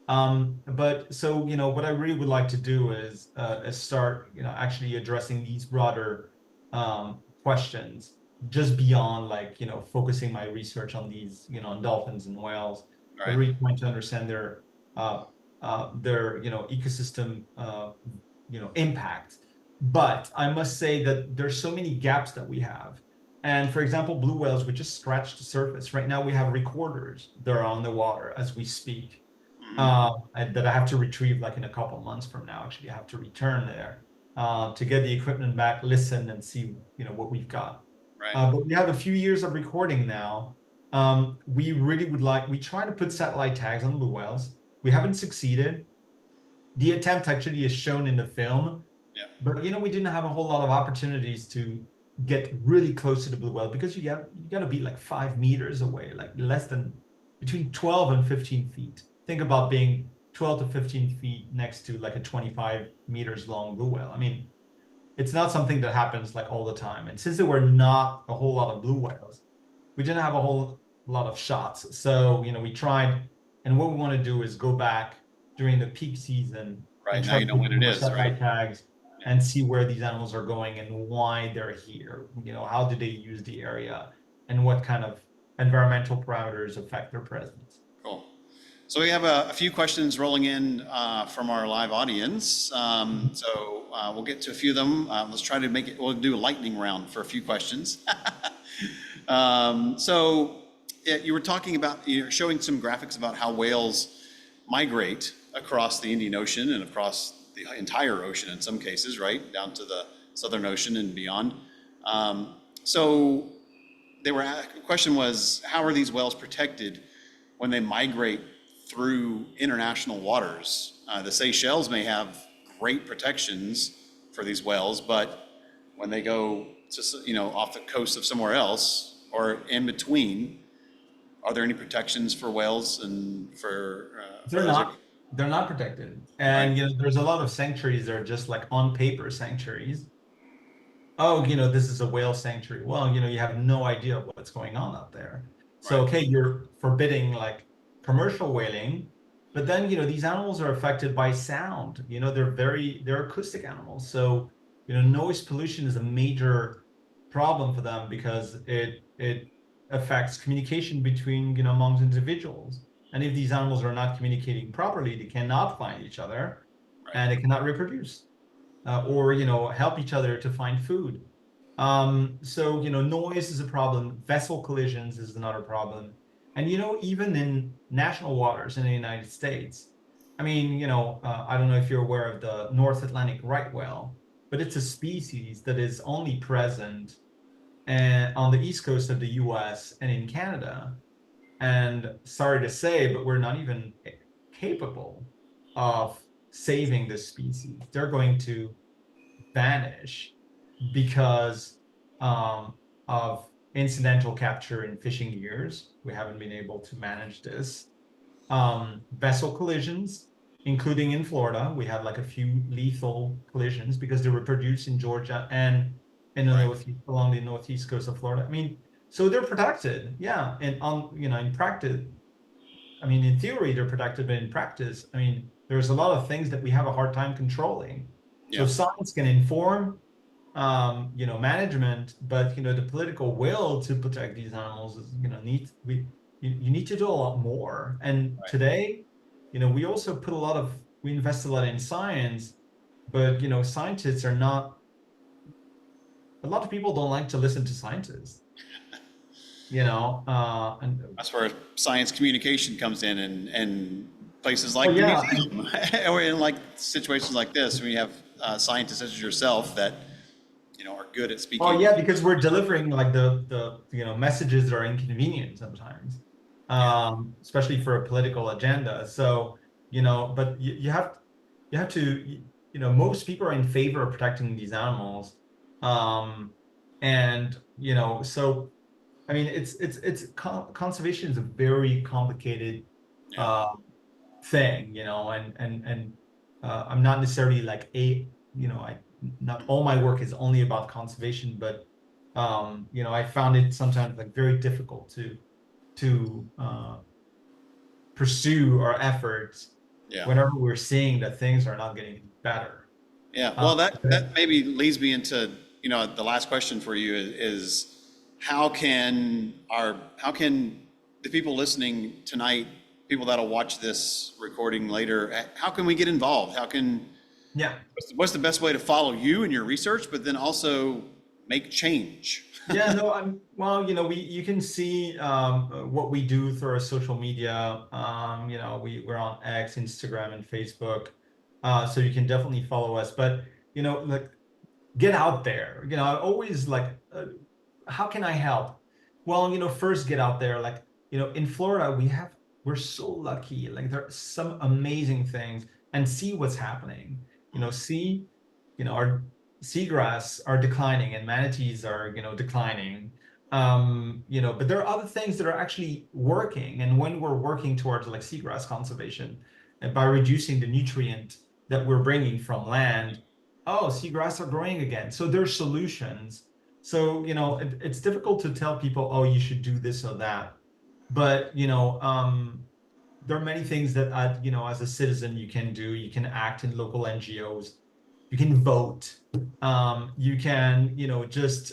What I really would like to do is start actually addressing these broader questions, just beyond focusing my research on these on dolphins and whales. Right. I'm really trying to understand their ecosystem impact. But I must say that there's so many gaps that we have. And for example, blue whales, we just scratched the surface. Right now we have recorders that are on the water as we speak, and that I have to retrieve in a couple months from now. Actually, I have to return there to get the equipment back, listen, and see what we've got. Right. But we have a few years of recording now. We really we try to put satellite tags on blue whales. We haven't succeeded. The attempt actually is shown in the film, but we didn't have a whole lot of opportunities to get really close to the blue whale, because you got to be 5 meters away, less than between 12 and 15 feet. Think about being 12 to 15 feet next to a 25 meters long blue whale. I mean, it's not something that happens all the time. And since there were not a whole lot of blue whales, we didn't have a whole lot of shots. So, we tried, and what we want to do is go back during the peak season. Right, and now you know when it is, satellite right? tags and see where these animals are going and why they're here. How do they use the area, and what kind of environmental parameters affect their presence. Cool. So we have a few questions rolling in from our live audience. We'll get to a few of them. Let's try to we'll do a lightning round for a few questions. You were talking about, you're showing some graphics about how whales migrate across the Indian Ocean and across the entire ocean in some cases, right? Down to the Southern Ocean and beyond. The question was, how are these whales protected when they migrate through international waters. The Seychelles may have great protections for these whales, but when they go to, off the coast of somewhere else or in between, are there any protections for whales and for? They're not protected, and Right. there's a lot of sanctuaries that are just like on paper sanctuaries. Oh, this is a whale sanctuary. Well, you have no idea what's going on out there. So, Right. okay, you're forbidding like commercial whaling, but then, these animals are affected by sound. They're acoustic animals. So, noise pollution is a major problem for them because it affects communication between, amongst individuals. And if these animals are not communicating properly, they cannot find each other Right. and they cannot reproduce or help each other to find food. So noise is a problem. Vessel collisions is another problem. And even in national waters in the United States, I mean, I don't know if you're aware of the North Atlantic right whale, but it's a species that is only present on the east coast of the US and in Canada. And sorry to say, but we're not even capable of saving this species. They're going to vanish because of incidental capture in fishing gears. We haven't been able to manage this. Vessel collisions, including in Florida, we had like a few lethal collisions because they were produced in Georgia and in the Right. northeast, along the northeast coast of Florida. I mean, so they're protected, yeah. And in practice, I mean, in theory, they're protected, but in practice, I mean, there's a lot of things that we have a hard time controlling. So Yeah. science can inform, management, but the political will to protect these animals is, you need to do a lot more. And Right. today, we invest a lot in science, but scientists are not. A lot of people don't like to listen to scientists. And That's where science communication comes in, and places oh like the yeah, museum, or in like situations like this, when you have scientists such as yourself that are good at oh speaking. yeah, because we're delivering like the messages that are inconvenient sometimes, Yeah. especially for a political agenda. So but you have to most people are in favor of protecting these animals, and so I mean conservation is a very complicated Yeah. uh, thing, and I'm not necessarily like I not all my work is only about conservation, but I found it sometimes like very difficult to pursue our efforts Yeah. whenever we're seeing that things are not getting better. Yeah. Uh, Well, that maybe leads me into, the last question for you is how can the people listening tonight, people that'll watch this recording later, how can we get involved? yeah. What's the best way to follow you in your research, but then also make change? Yeah, no, well, you can see what we do through our social media. We're on X, Instagram, and Facebook. So you can definitely follow us. But like get out there. I always like, how can I help? Well, first get out there. Like, in Florida, we're so lucky. Like there are some amazing things and see what's happening. See, our seagrass are declining and manatees are, declining. But there are other things that are actually working. And when we're working towards like seagrass conservation and by reducing the nutrient that we're bringing from land, oh, seagrass are growing again. So there's solutions. So, it's difficult to tell people, oh, you should do this or that. But, there are many things that, as a citizen, you can do. You can act in local NGOs. You can vote. You can, just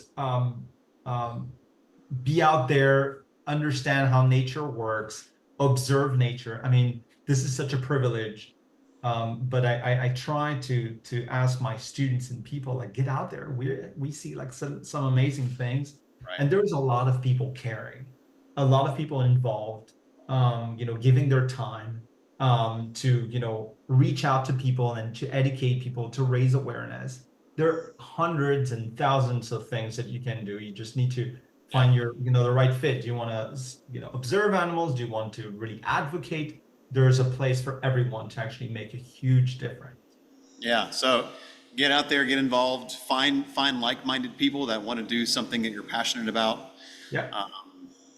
be out there, understand how nature works, observe nature. I mean, this is such a privilege. But I try to ask my students and people like get out there. We see like some amazing things, Right. and there's a lot of people caring, a lot of people involved, giving their time to reach out to people and to educate people to raise awareness. There are hundreds and thousands of things that you can do. You just need to Yeah. find your the right fit. Do you want to observe animals? Do you want to really advocate there's a place for everyone to actually make a huge difference. Yeah, so get out there, get involved, find like-minded people that want to do something that you're passionate about. Yeah.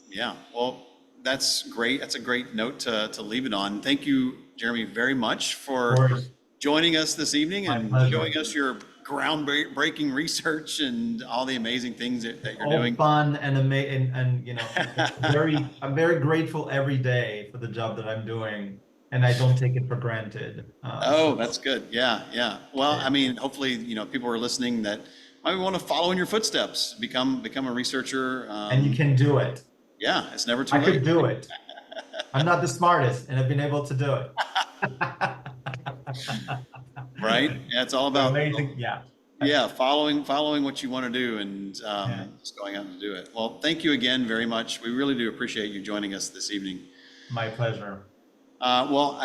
Yeah, well, that's great. That's a great note to leave it on. Thank you, Jeremy, very much for joining us this evening and showing us your groundbreaking research and all the amazing things that you're doing. All fun and amazing, and you know, I'm very grateful every day for the job that I'm doing, and I don't take it for granted. Oh, that's good. Yeah, yeah. Well, I mean, hopefully, you know, people are listening that might want to follow in your footsteps, become a researcher. And you can do it. Yeah, it's never too late. I could do it. I'm not the smartest, and I've been able to do it. Right? Yeah, it's all about amazing. Yeah. Yeah, following what you want to do and just going out to do it. Well, thank you again very much. We really do appreciate you joining us this evening. My pleasure. Well,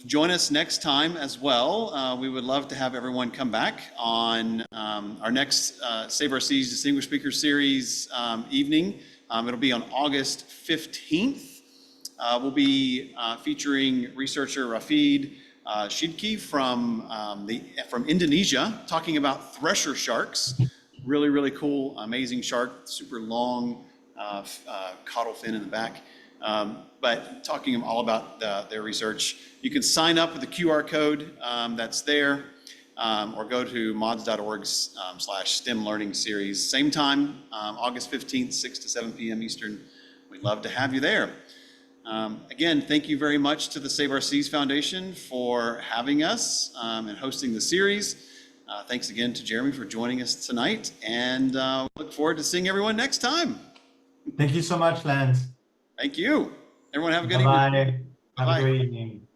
join us next time as well. We would love to have everyone come back on our next Save Our Seas Distinguished Speaker Series evening. It'll be on August 15th. We'll be featuring researcher Rafid Shidki from Indonesia, talking about thresher sharks. Really, really cool, amazing shark, super long caudal fin in the back. But talking all about their research. You can sign up with the QR code that's there, or go to mods.org/STEM Learning Series. Same time, August 15th, 6 to 7 p.m. Eastern. We'd love to have you there. Again, thank you very much to the Save Our Seas Foundation for having us and hosting the series. Thanks again to Jeremy for joining us tonight, and look forward to seeing everyone next time. Thank you so much, Lance. Thank you. Everyone have a good Bye-bye. evening. Have a great evening.